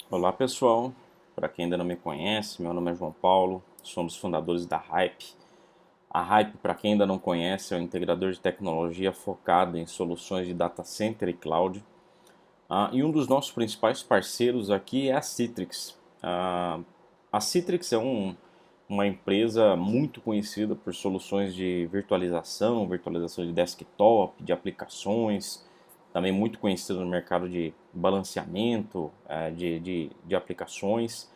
Olá pessoal, para quem ainda não me conhece, meu nome é João Paulo, somos fundadores da Hype. A Hype, para quem ainda não conhece, é um integrador de tecnologia focado em soluções de data center e cloud. E um dos nossos principais parceiros aqui é a Citrix. A Citrix é uma empresa muito conhecida por soluções de virtualização de desktop, de aplicações, também muito conhecida no mercado de balanceamento de aplicações.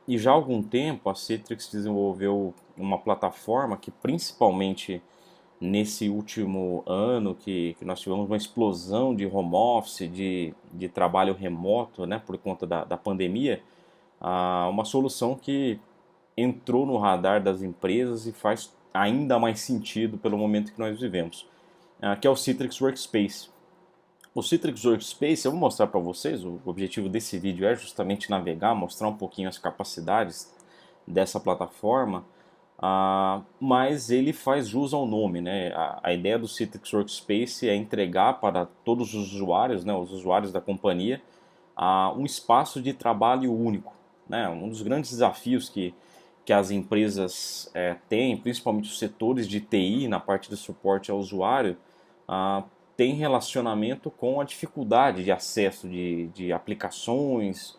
E já há algum tempo a Citrix desenvolveu uma plataforma que principalmente nesse último ano que nós tivemos uma explosão de home office, de trabalho remoto, né, por conta da pandemia, uma solução que entrou no radar das empresas e faz ainda mais sentido pelo momento que nós vivemos, que é o Citrix Workspace. O Citrix Workspace, eu vou mostrar para vocês, o objetivo desse vídeo é justamente navegar, mostrar um pouquinho as capacidades dessa plataforma, mas ele faz jus ao nome, né? A ideia do Citrix Workspace é entregar para todos os usuários, né, os usuários da companhia, um espaço de trabalho único, né? Um dos grandes desafios que as empresas têm, principalmente os setores de TI, na parte de suporte ao usuário, tem relacionamento com a dificuldade de acesso de aplicações,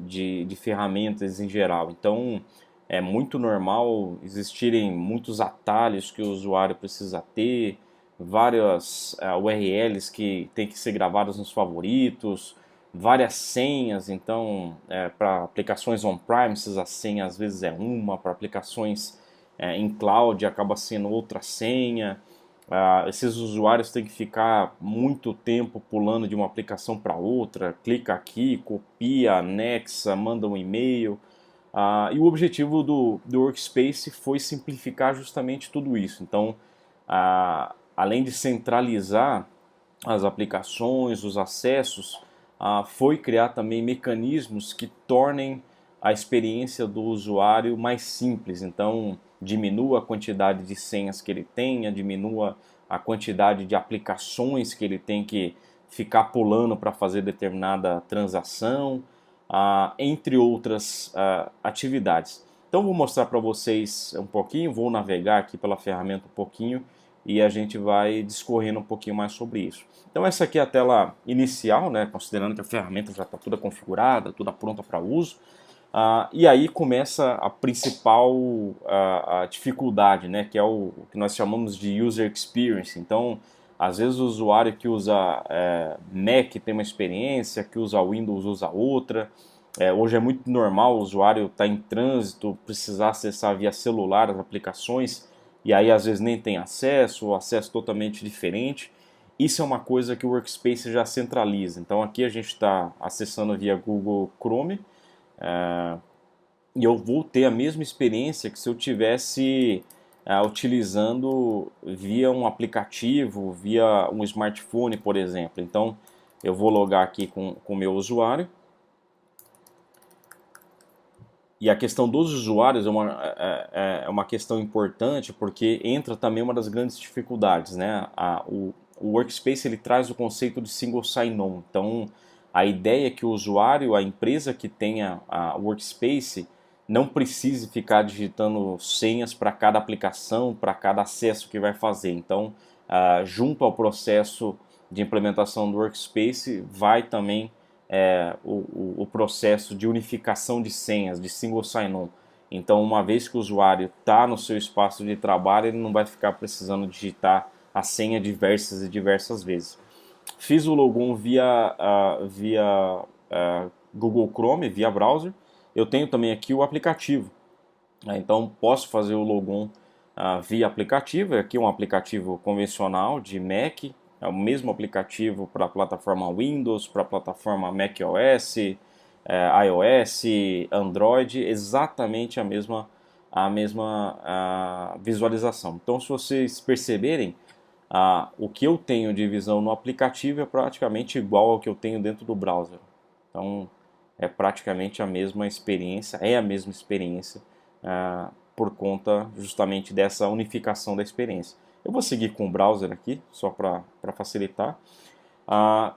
de ferramentas em geral. Então, é muito normal existirem muitos atalhos que o usuário precisa ter, várias URLs que tem que ser gravadas nos favoritos, várias senhas. Então, para aplicações on-premises a senha às vezes é uma, para aplicações em cloud acaba sendo outra senha. Esses usuários têm que ficar muito tempo pulando de uma aplicação para outra, clica aqui, copia, anexa, manda um e-mail. E o objetivo do Workspace foi simplificar justamente tudo isso. Então, além de centralizar as aplicações, os acessos, foi criar também mecanismos que tornem a experiência do usuário mais simples. Então, diminua a quantidade de senhas que ele tenha, diminua a quantidade de aplicações que ele tem que ficar pulando para fazer determinada transação, entre outras atividades. Então, vou mostrar para vocês um pouquinho, vou navegar aqui pela ferramenta um pouquinho e a gente vai discorrendo um pouquinho mais sobre isso. Então essa aqui é a tela inicial, né, considerando que a ferramenta já está toda configurada, toda pronta para uso. E aí começa a principal a dificuldade, né, que é o que nós chamamos de user experience. Então, às vezes o usuário que usa Mac tem uma experiência, que usa Windows usa outra. Hoje é muito normal o usuário estar em trânsito, precisar acessar via celular as aplicações, e aí às vezes nem tem acesso, ou acesso totalmente diferente. Isso é uma coisa que o Workspace já centraliza. Então aqui a gente está acessando via Google Chrome, e eu vou ter a mesma experiência que se eu tivesse utilizando via um aplicativo, via um smartphone, por exemplo. Então eu vou logar aqui com o meu usuário. E a questão dos usuários é uma questão importante porque entra também uma das grandes dificuldades, né? O Workspace ele traz o conceito de single sign-on. Então, a ideia é que o usuário, a empresa que tenha a Workspace, não precise ficar digitando senhas para cada aplicação, para cada acesso que vai fazer. Então, junto ao processo de implementação do Workspace, vai também o processo de unificação de senhas, de single sign-on. Então, uma vez que o usuário está no seu espaço de trabalho, ele não vai ficar precisando digitar a senha diversas e diversas vezes. Fiz o logon via Google Chrome, via browser. Eu tenho também aqui o aplicativo. Então, posso fazer o logon via aplicativo. Aqui é um aplicativo convencional de Mac. É o mesmo aplicativo para a plataforma Windows, para a plataforma macOS, iOS, Android, exatamente a mesma visualização. Então, se vocês perceberem, o que eu tenho de visão no aplicativo é praticamente igual ao que eu tenho dentro do browser. Então, é praticamente a mesma experiência, por conta justamente dessa unificação da experiência. Eu vou seguir com o browser aqui, só para facilitar.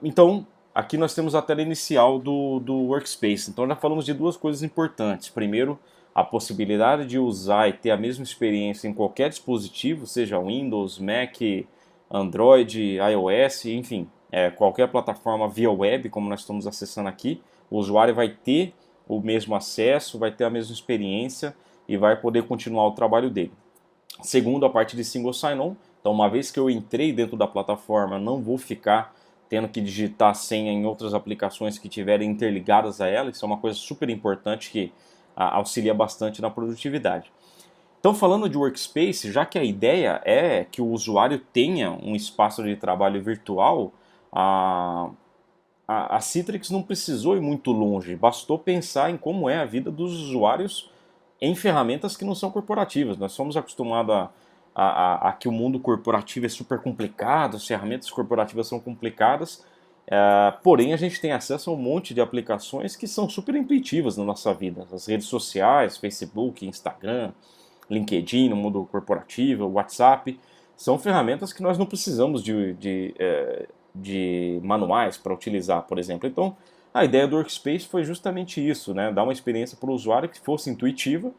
Então, aqui nós temos a tela inicial do Workspace. Então já falamos de duas coisas importantes. Primeiro, a possibilidade de usar e ter a mesma experiência em qualquer dispositivo, seja Windows, Mac, Android, iOS, enfim, qualquer plataforma via web, como nós estamos acessando aqui, o usuário vai ter o mesmo acesso, vai ter a mesma experiência e vai poder continuar o trabalho dele. Segundo, a parte de single sign-on. Então, uma vez que eu entrei dentro da plataforma, não vou ficar tendo que digitar a senha em outras aplicações que estiverem interligadas a ela. Isso é uma coisa super importante que auxilia bastante na produtividade. Então, falando de Workspace, já que a ideia é que o usuário tenha um espaço de trabalho virtual, a Citrix não precisou ir muito longe, bastou pensar em como é a vida dos usuários em ferramentas que não são corporativas. Nós somos acostumados a que o mundo corporativo é super complicado, as ferramentas corporativas são complicadas, porém a gente tem acesso a um monte de aplicações que são super intuitivas na nossa vida. As redes sociais, Facebook, Instagram, LinkedIn, no mundo corporativo, WhatsApp, são ferramentas que nós não precisamos de manuais para utilizar, por exemplo. Então, a ideia do Workspace foi justamente isso, né? Dar uma experiência para o usuário que fosse intuitiva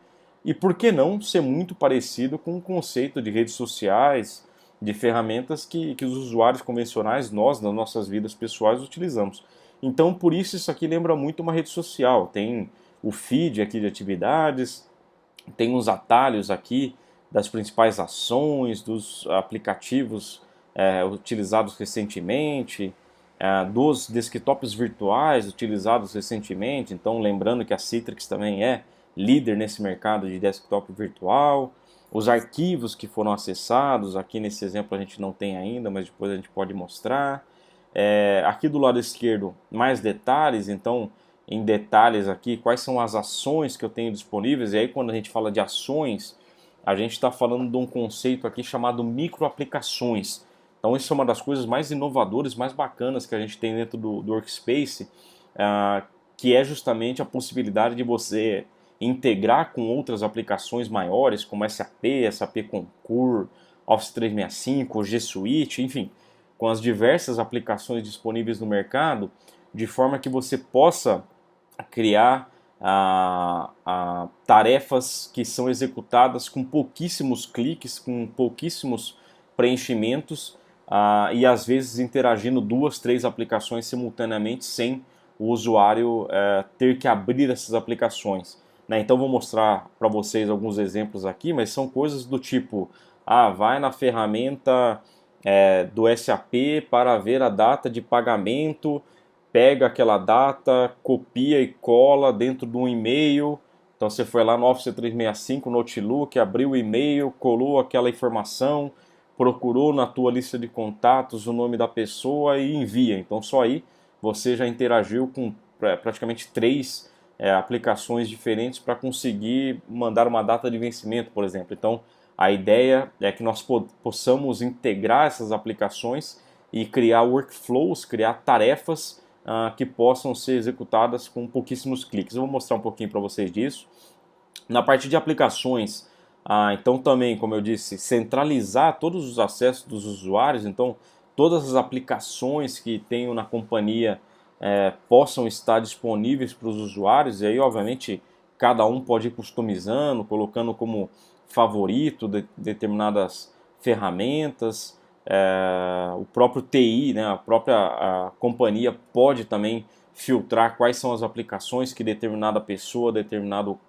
e, por que não, ser muito parecido com o conceito de redes sociais, de ferramentas que os usuários convencionais, nós, nas nossas vidas pessoais, utilizamos. Então, por isso aqui lembra muito uma rede social. Tem o feed aqui de atividades, tem uns atalhos aqui das principais ações, dos aplicativos utilizados recentemente, dos desktops virtuais utilizados recentemente. Então, lembrando que a Citrix também é líder nesse mercado de desktop virtual. Os arquivos que foram acessados, aqui nesse exemplo a gente não tem ainda, mas depois a gente pode mostrar. Aqui do lado esquerdo, mais detalhes. Então, em detalhes aqui, quais são as ações que eu tenho disponíveis. E aí, quando a gente fala de ações, a gente está falando de um conceito aqui chamado microaplicações. Então, isso é uma das coisas mais inovadoras, mais bacanas que a gente tem dentro do Workspace, que é justamente a possibilidade de você integrar com outras aplicações maiores, como SAP, SAP Concur, Office 365, G Suite, enfim, com as diversas aplicações disponíveis no mercado, de forma que você possa criar tarefas que são executadas com pouquíssimos cliques, com pouquíssimos preenchimentos, e às vezes interagindo 2, 3 aplicações simultaneamente sem o usuário ter que abrir essas aplicações. Né? Então vou mostrar para vocês alguns exemplos aqui, mas são coisas do tipo, vai na ferramenta do SAP para ver a data de pagamento, pega aquela data, copia e cola dentro de um e-mail. Então você foi lá no Office 365, no Outlook, abriu o e-mail, colou aquela informação, procurou na tua lista de contatos o nome da pessoa e envia. Então só aí você já interagiu com praticamente 3 aplicações diferentes para conseguir mandar uma data de vencimento, por exemplo. Então a ideia é que nós possamos integrar essas aplicações e criar workflows, criar tarefas que possam ser executadas com pouquíssimos cliques. Eu vou mostrar um pouquinho para vocês disso. Na parte de aplicações, então também, como eu disse, centralizar todos os acessos dos usuários. Então, todas as aplicações que tenho na companhia possam estar disponíveis para os usuários. E aí, obviamente, cada um pode ir customizando, colocando como favorito determinadas ferramentas. O próprio TI, né, a própria companhia pode também filtrar quais são as aplicações que determinada pessoa, determinado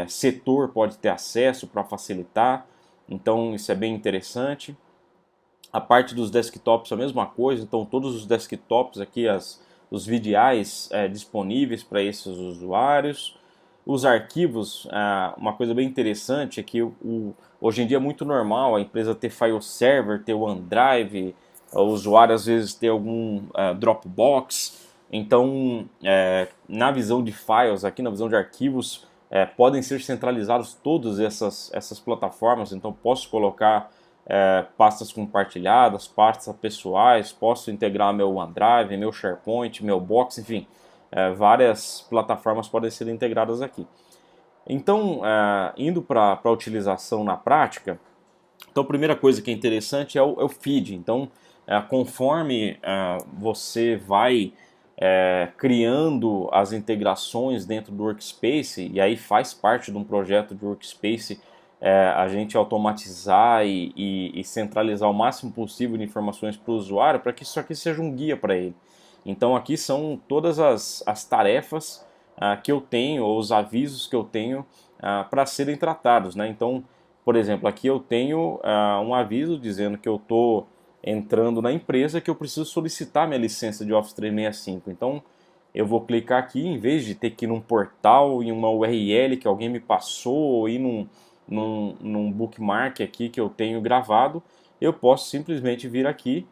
setor pode ter acesso para facilitar. Então isso é bem interessante. A parte dos desktops é a mesma coisa, então todos os desktops aqui, os VDIs disponíveis para esses usuários. Os arquivos, uma coisa bem interessante é que hoje em dia é muito normal a empresa ter file server, ter OneDrive, o usuário às vezes ter algum Dropbox. Então, na visão de files, aqui na visão de arquivos, podem ser centralizados todas essas plataformas. Então, posso colocar pastas compartilhadas, pastas pessoais, posso integrar meu OneDrive, meu SharePoint, meu Box, enfim. Várias plataformas podem ser integradas aqui. Então, indo para a utilização na prática, então a primeira coisa que é interessante é o feed. Então, conforme você vai criando as integrações dentro do Workspace, e aí faz parte de um projeto de Workspace, a gente automatizar e centralizar o máximo possível de informações para o usuário, para que isso aqui seja um guia para ele. Então aqui são todas as tarefas que eu tenho, ou os avisos que eu tenho para serem tratados, né? Então, por exemplo, aqui eu tenho um aviso dizendo que eu estou entrando na empresa, que eu preciso solicitar minha licença de Office 365. Então, eu vou clicar aqui, em vez de ter que ir num portal, em uma URL que alguém me passou, ou ir num bookmark aqui que eu tenho gravado, eu posso simplesmente vir aqui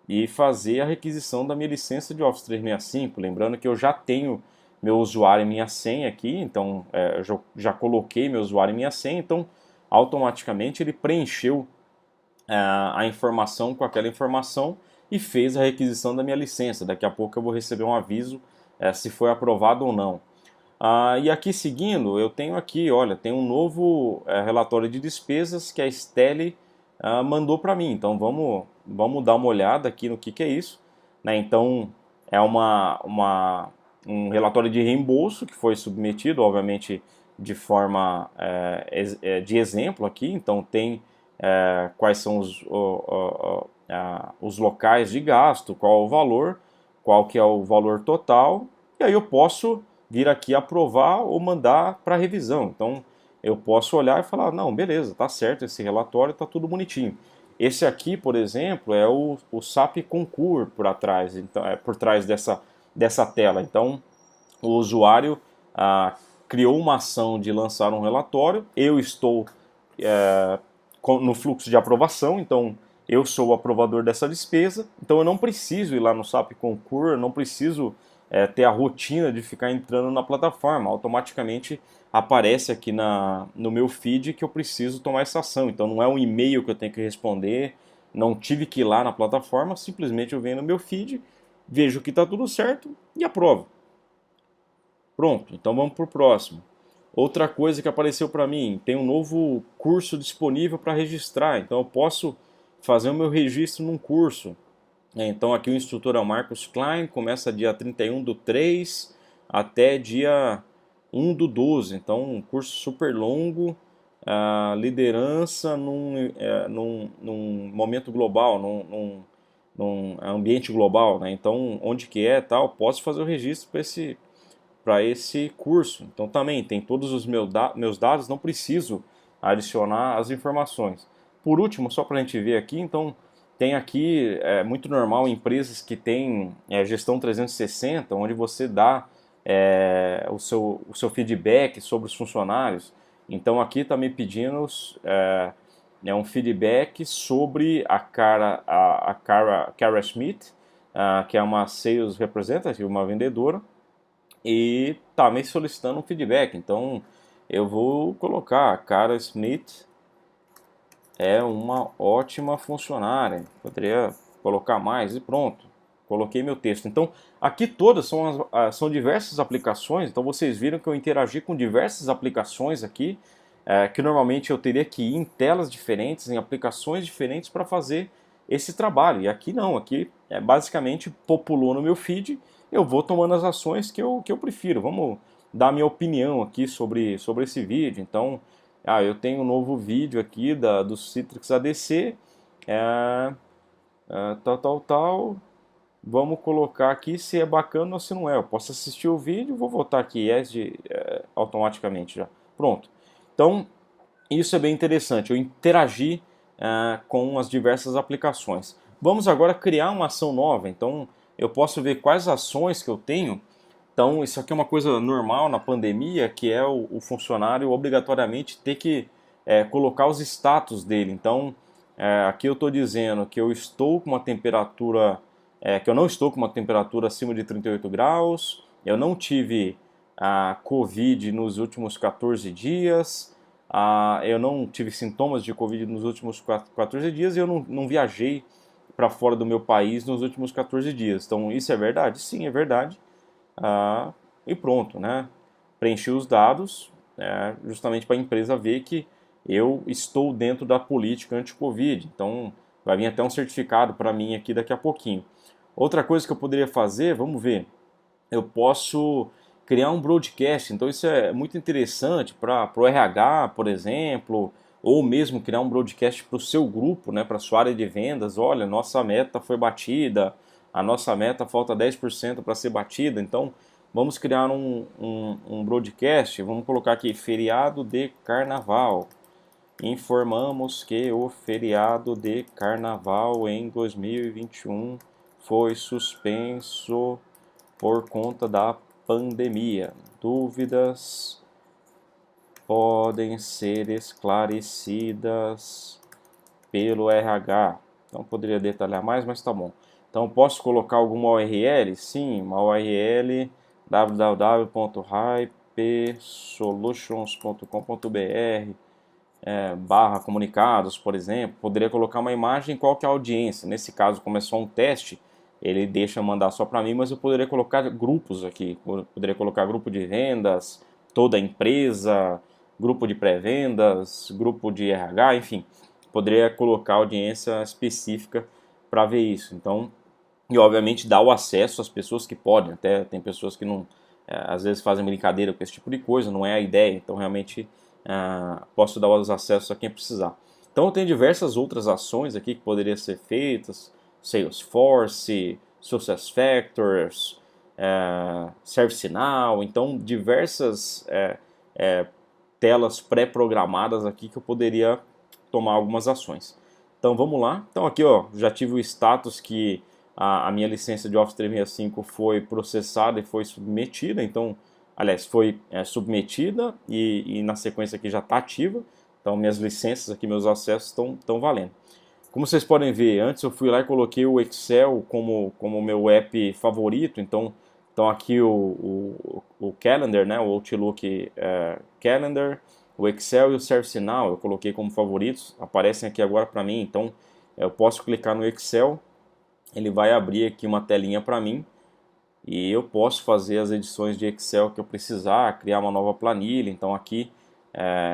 e fazer a requisição da minha licença de Office 365. Lembrando que eu já tenho meu usuário e minha senha aqui, então eu já coloquei meu usuário e minha senha, então automaticamente ele preencheu a informação com aquela informação e fez a requisição da minha licença. Daqui a pouco eu vou receber um aviso se foi aprovado ou não. E aqui seguindo, eu tenho aqui, olha, tem um novo relatório de despesas que a Stelle mandou para mim. Então vamos dar uma olhada aqui no que é isso. Né? Então é um relatório de reembolso que foi submetido, obviamente, de forma de exemplo aqui. Então tem quais são os locais de gasto, qual o valor, qual que é o valor total, e aí eu posso vir aqui aprovar ou mandar para revisão. Então eu posso olhar e falar, não, beleza, tá certo esse relatório, tá tudo bonitinho. Esse aqui, por exemplo, é o SAP Concur por trás, então, por trás dessa tela. Então o usuário criou uma ação de lançar um relatório, eu estou no fluxo de aprovação, então eu sou o aprovador dessa despesa, então eu não preciso ir lá no SAP Concur, eu não preciso ter a rotina de ficar entrando na plataforma, automaticamente aparece aqui no meu feed que eu preciso tomar essa ação, então não é um e-mail que eu tenho que responder, não tive que ir lá na plataforma, simplesmente eu venho no meu feed, vejo que está tudo certo e aprovo. Pronto, então vamos para o próximo. Outra coisa que apareceu para mim, tem um novo curso disponível para registrar, então eu posso fazer o meu registro num curso. Então aqui o instrutor é o Marcos Klein, começa dia 31/3 até dia 1/12, então um curso super longo, liderança num momento global, num ambiente global, né? Então onde que é tal, posso fazer o registro para esse curso. Então também tem todos os meus dados, não preciso adicionar as informações. Por último, só para a gente ver aqui, então tem aqui, muito normal, empresas que têm gestão 360, onde você dá o seu feedback sobre os funcionários. Então aqui está me pedindo um feedback sobre a Cara Schmidt, que é uma Sales Representative, uma vendedora, e tá me solicitando um feedback. Então eu vou colocar: a Cara Smith é uma ótima funcionária, poderia colocar mais, e pronto, coloquei meu texto. Então aqui todas são diversas aplicações, então vocês viram que eu interagi com diversas aplicações aqui, que normalmente eu teria que ir em telas diferentes, em aplicações diferentes para fazer esse trabalho. E aqui não, aqui basicamente populou no meu feed, eu vou tomando as ações que eu prefiro. Vamos dar minha opinião aqui sobre esse vídeo. Então, eu tenho um novo vídeo aqui do Citrix ADC, tal. Vamos colocar aqui se é bacana ou se não é. Eu posso assistir o vídeo, vou voltar aqui automaticamente já. Pronto. Então, isso é bem interessante, eu interagi com as diversas aplicações. Vamos agora criar uma ação nova, então eu posso ver quais ações que eu tenho. Então isso aqui é uma coisa normal na pandemia, que é o funcionário obrigatoriamente ter que colocar os status dele. Então aqui eu estou dizendo que eu estou com uma temperatura, que eu não estou com uma temperatura acima de 38 graus, eu não tive Covid nos últimos 14 dias, eu não tive sintomas de Covid nos últimos 14 dias e eu não viajei para fora do meu país nos últimos 14 dias. Então isso é verdade? Sim, é verdade. E pronto, né? Preenchi os dados, justamente para a empresa ver que eu estou dentro da política anti-Covid. Então Vai vir até um certificado para mim aqui daqui a pouquinho. Outra coisa que eu poderia fazer, vamos ver, eu posso criar um broadcast, então isso é muito interessante para o RH, por exemplo, ou mesmo criar um broadcast para o seu grupo, né, para a sua área de vendas. Olha, nossa meta foi batida, a nossa meta falta 10% para ser batida, então vamos criar um broadcast, vamos colocar aqui feriado de carnaval. Informamos que o feriado de carnaval em 2021 foi suspenso por conta da pandemia. Dúvidas podem ser esclarecidas pelo RH. Não poderia detalhar mais, mas tá bom. Então, posso colocar alguma URL? Sim, uma URL www.hypesolutions.com.br barra comunicados, por exemplo. Poderia colocar uma imagem, qual que é a audiência. Nesse caso, como é só um teste, ele deixa mandar só para mim, mas eu poderia colocar grupos aqui. Eu poderia colocar grupo de vendas, toda a empresa, grupo de pré-vendas, grupo de RH, enfim. Poderia colocar audiência específica para ver isso. Então, e obviamente dar o acesso às pessoas que podem. Até tem pessoas que não, às vezes fazem brincadeira com esse tipo de coisa, não é a ideia. Então, realmente, posso dar os acessos a quem precisar. Então, tem diversas outras ações aqui que poderiam ser feitas. Salesforce, SuccessFactors, ServiceNow. Então, diversas telas pré-programadas aqui que eu poderia tomar algumas ações. Então vamos lá. Então aqui ó, já tive o status que a minha licença de Office 365 foi processada e foi submetida. Então, aliás, foi submetida e na sequência aqui já está ativa. Então minhas licenças aqui, meus acessos estão valendo. Como vocês podem ver, antes eu fui lá e coloquei o Excel como meu app favorito. Então aqui o Calendar, né, o Outlook Calendar, o Excel e o ServiceNow eu coloquei como favoritos, aparecem aqui agora para mim. Então eu posso clicar no Excel, ele vai abrir aqui uma telinha para mim e eu posso fazer as edições de Excel que eu precisar, criar uma nova planilha. Então aqui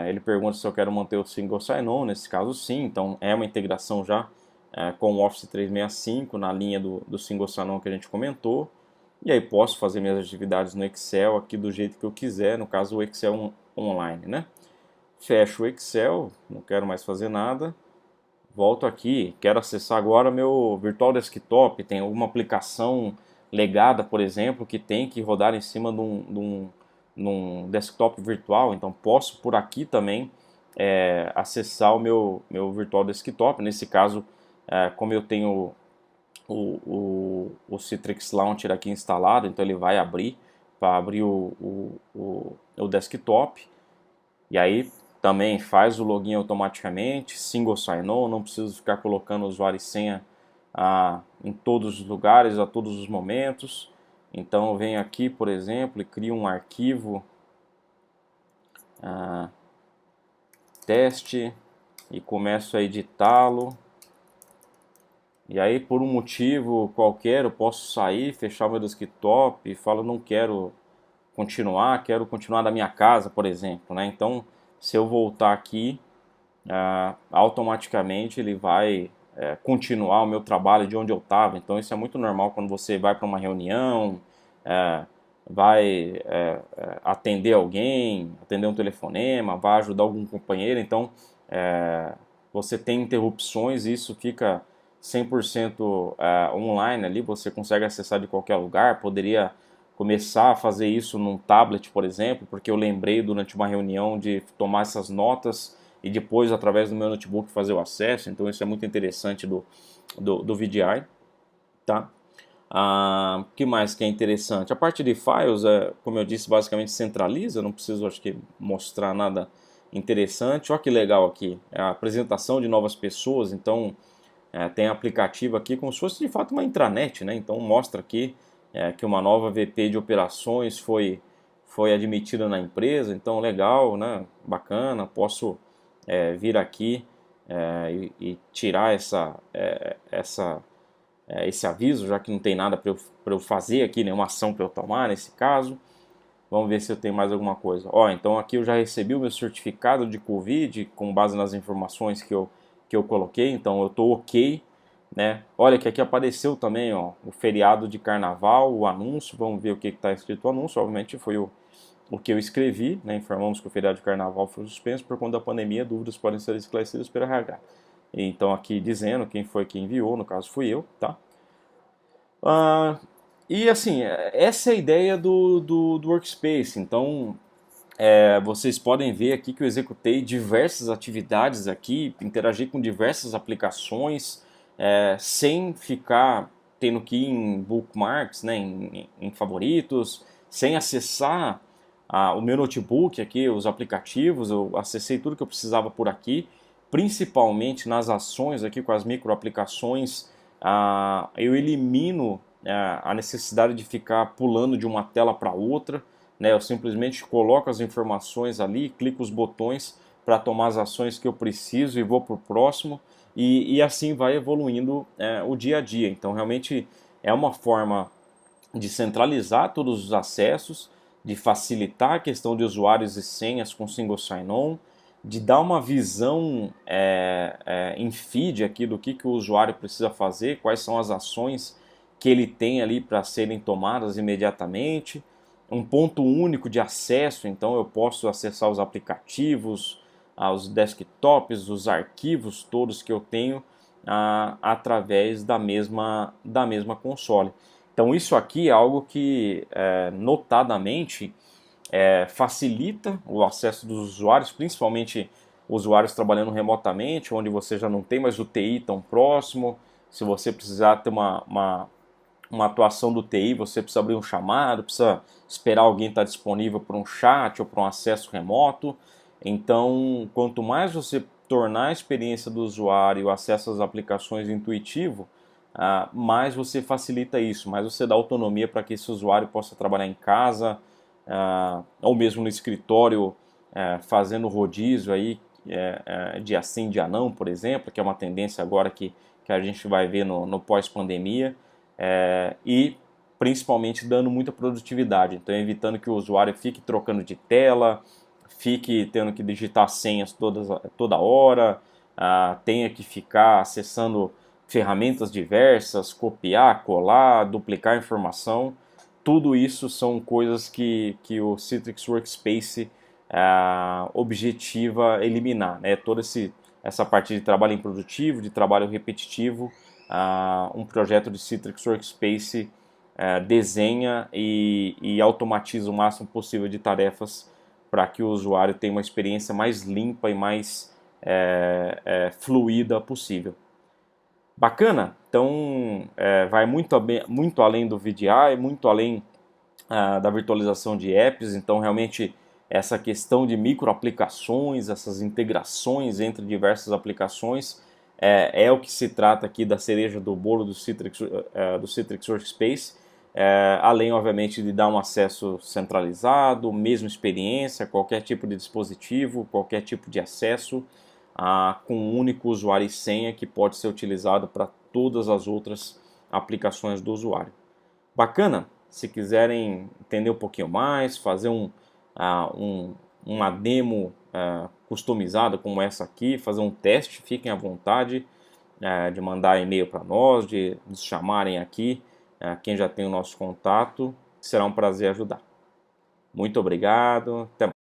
ele pergunta se eu quero manter o Single Sign-On, nesse caso sim. Então é uma integração já com o Office 365 na linha do Single Sign-On que a gente comentou. E aí posso fazer minhas atividades no Excel aqui do jeito que eu quiser, no caso o Excel online, né? Fecho o Excel, não quero mais fazer nada. Volto aqui, quero acessar agora meu Virtual Desktop. Tem alguma aplicação legada, por exemplo, que tem que rodar em cima num desktop virtual. Então posso por aqui também acessar o meu Virtual Desktop. Nesse caso, como eu tenho o Citrix Launcher aqui instalado, então ele vai abrir para abrir o desktop. E aí também faz o login automaticamente, single sign-on, não preciso ficar colocando usuário e senha em todos os lugares, a todos os momentos. Então eu venho aqui, por exemplo, e crio um arquivo teste e começo a editá-lo. E aí, por um motivo qualquer, eu posso sair, fechar o meu desktop e falo, não quero continuar, quero continuar da minha casa, por exemplo, né? Então, se eu voltar aqui, automaticamente ele vai continuar o meu trabalho de onde eu estava. Então, isso é muito normal quando você vai para uma reunião, vai atender alguém, atender um telefonema, vai ajudar algum companheiro. Então, você tem interrupções e isso fica 100% online ali, você consegue acessar de qualquer lugar. Poderia começar a fazer isso num tablet, por exemplo, porque eu lembrei durante uma reunião de tomar essas notas e depois, através do meu notebook, fazer o acesso. Então isso é muito interessante do VDI, tá? O que mais que é interessante? A parte de files, como eu disse, basicamente centraliza, não preciso, acho que, mostrar nada interessante. Olha que legal aqui, a apresentação de novas pessoas. Então tem aplicativo aqui como se fosse de fato uma intranet, né? Então mostra aqui que uma nova VP de operações foi admitida na empresa. Então legal, né? Bacana, posso vir aqui e tirar esse aviso, já que não tem nada para eu fazer aqui, nenhuma ação para eu tomar nesse caso. Vamos ver se eu tenho mais alguma coisa. Então aqui eu já recebi o meu certificado de Covid com base nas informações que eu que eu coloquei, então eu estou ok, né? Olha que aqui apareceu também, ó, o feriado de carnaval, o anúncio, vamos ver o que está escrito no anúncio, obviamente foi o que eu escrevi, né? Informamos que o feriado de carnaval foi suspenso por conta da pandemia, dúvidas podem ser esclarecidas pelo RH. Então aqui dizendo quem foi que enviou, no caso fui eu, tá? E assim, essa é a ideia do Workspace, então vocês podem ver aqui que eu executei diversas atividades aqui, interagi com diversas aplicações, sem ficar tendo que ir em bookmarks, né, em favoritos, sem acessar o meu notebook aqui, os aplicativos, eu acessei tudo que eu precisava por aqui, principalmente nas ações aqui com as micro aplicações, eu elimino a necessidade de ficar pulando de uma tela para outra, né? Eu simplesmente coloco as informações ali, clico os botões para tomar as ações que eu preciso e vou para o próximo, e assim vai evoluindo o dia a dia. Então realmente é uma forma de centralizar todos os acessos, de facilitar a questão de usuários e senhas com single sign-on, de dar uma visão em feed aqui do que o usuário precisa fazer, quais são as ações que ele tem ali para serem tomadas imediatamente, um ponto único de acesso, então eu posso acessar os aplicativos, os desktops, os arquivos todos que eu tenho através da mesma console. Então isso aqui é algo que notadamente facilita o acesso dos usuários, principalmente usuários trabalhando remotamente, onde você já não tem mais o TI tão próximo. Se você precisar ter uma atuação do TI, você precisa abrir um chamado, precisa esperar alguém estar disponível para um chat ou para um acesso remoto. Então, quanto mais você tornar a experiência do usuário, o acesso às aplicações intuitivo, mais você facilita isso, mais você dá autonomia para que esse usuário possa trabalhar em casa, ou mesmo no escritório, fazendo rodízio aí, dia sim, dia não, por exemplo, que é uma tendência agora que a gente vai ver no pós-pandemia, e principalmente dando muita produtividade, então evitando que o usuário fique trocando de tela, fique tendo que digitar senhas toda hora, tenha que ficar acessando ferramentas diversas, copiar, colar, duplicar informação. Tudo isso são coisas que o Citrix Workspace objetiva eliminar, né? Toda essa parte de trabalho improdutivo, de trabalho repetitivo, um projeto de Citrix Workspace desenha e automatiza o máximo possível de tarefas para que o usuário tenha uma experiência mais limpa e mais fluida possível. Bacana? Então vai muito além do VDI, muito além da virtualização de apps, então realmente essa questão de microaplicações, essas integrações entre diversas aplicações, é o que se trata aqui da cereja do bolo do Citrix Workspace, além obviamente de dar um acesso centralizado, mesma experiência, qualquer tipo de dispositivo, qualquer tipo de acesso, com um único usuário e senha que pode ser utilizado para todas as outras aplicações do usuário. Bacana? Se quiserem entender um pouquinho mais, fazer uma demo customizada como essa aqui, fazer um teste, fiquem à vontade de mandar e-mail para nós, de nos chamarem aqui, quem já tem o nosso contato, será um prazer ajudar. Muito obrigado, até mais.